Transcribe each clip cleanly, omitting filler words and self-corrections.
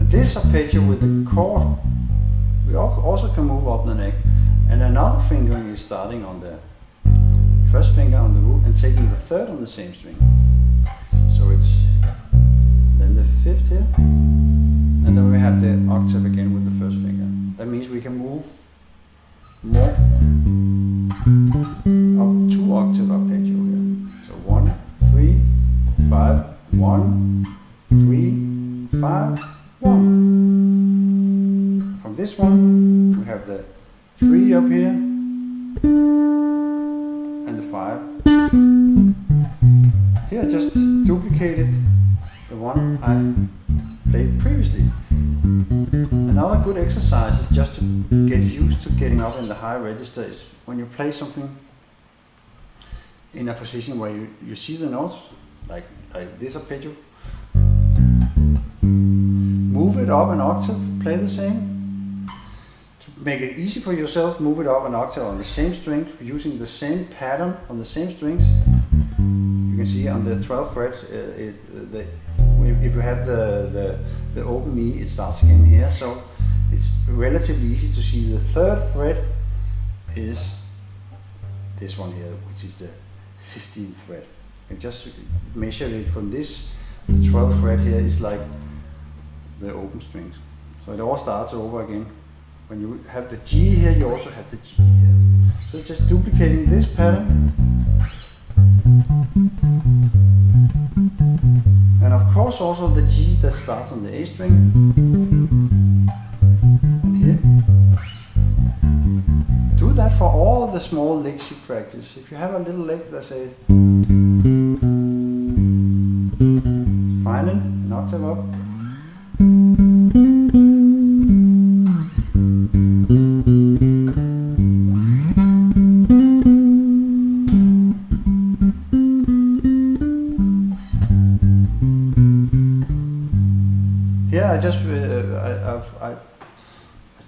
this arpeggio with the chord, we also can move up the neck. And another fingering is starting on the first finger on the root and taking the third on the same string. So it's then the fifth here, and then we have the octave again with the first finger. That means we can move more up 2 octave arpeggio here. So 1, 3, 5, 1, 3, 5, 1. From this one, we have the 3 up here and the 5. Here I just duplicated the one I played previously. Another good exercise is just to get used to getting up in the high register is when you play something in a position where you see the notes, like this arpeggio. Move it up an octave, play the same. To make it easy for yourself, move it up an octave on the same strings, using the same pattern on the same strings. You can see on the 12th fret, if you have the open E, it starts again here. So it's relatively easy to see the 3rd fret is this one here, which is the 15th fret. And just measure it from this, the 12th fret here is like the open strings. So it all starts over again. When you have the G here, you also have the G here. So just duplicating this pattern. And of course also the G that starts on the A string. And here. Do that for all the small licks you practice. If you have a little lick that says, find it, an octave up. Here I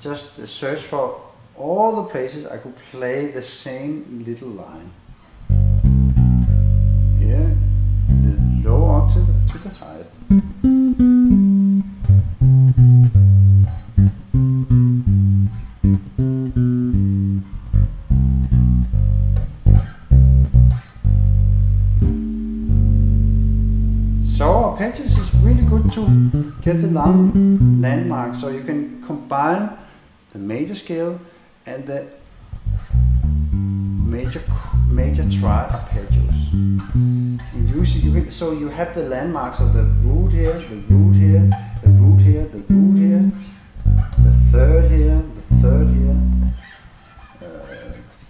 just searched for all the places I could play the same little line. Here, in the low octave to the highest. So arpeggios is really good to get the landmark, so you can combine the major scale and the major triad arpeggios. So you have the landmarks of the root here, the root here, the root here, the root here, the third here, the third here, the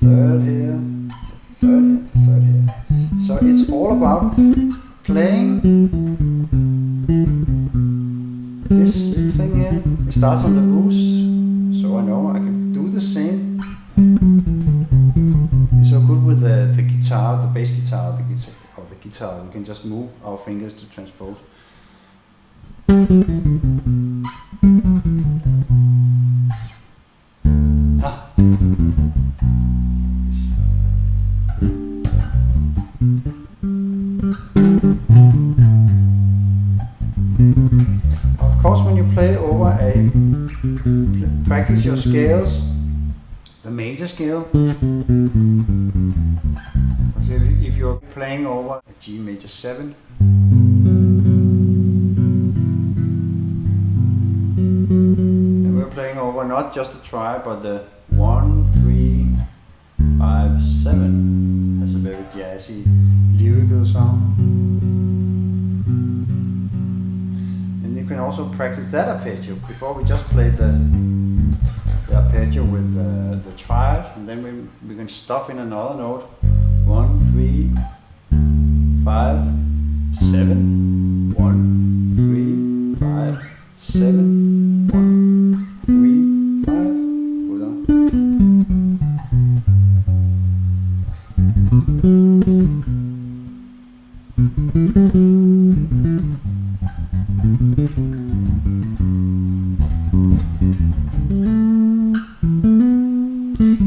third here, the third here, the third here. So it's all about playing this thing here. It starts on the roots. So I know I can do the same. It's so good with the guitar, the bass guitar, the guitar. We can just move our fingers to transpose. Of course, when you play over practice your scales, the major scale. If you're playing over a G major 7, and we're playing over not just the triad, but the 1, 3, 5, 7. That's a very jazzy, lyrical sound. And you can also practice that arpeggio. Before we just played the arpeggio with the triad, and then we can stuff in another note. 1, 3, 5, 7. 1, 3, 5, 7. 1, 3, 5. Go down.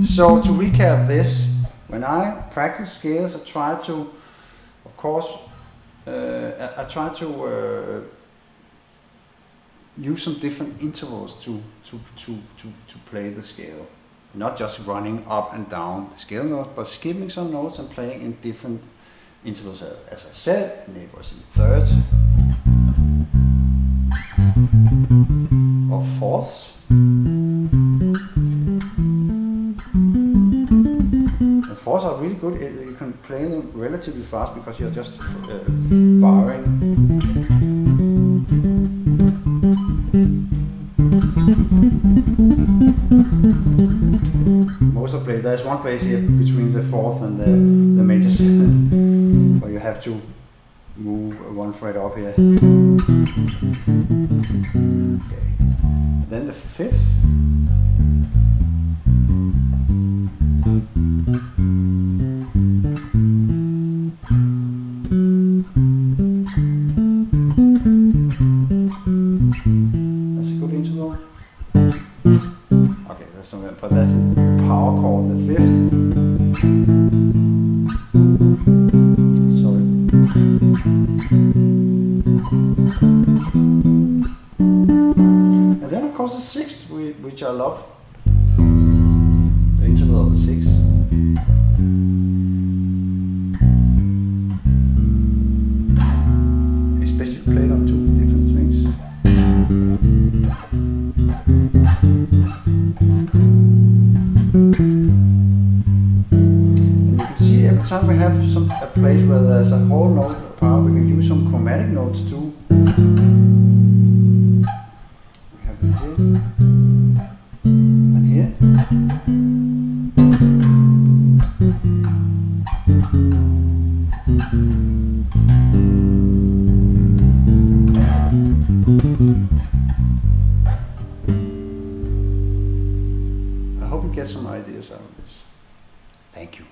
So to recap this, when I practice scales, I try to, of course, use some different intervals to play the scale. Not just running up and down the scale notes, but skipping some notes and playing in different intervals. As I said, and it was in thirds or fourths. And fourths are really good. You can play them relatively fast because you're just barring. Most of the plays, there's one place here between the fourth and the major seventh where you have to move one fret up here. Okay. And then the fifth. That's a good interval. Okay, that's something, but that's the power chord, the fifth. Sorry. And then of course the sixth, which I love. The interval of the sixth. Especially played on two different strings. And you can see every time we have a place where there's a whole note power, we can use some chromatic notes too. We have it here and here. I hope you get some ideas out of this. Thank you.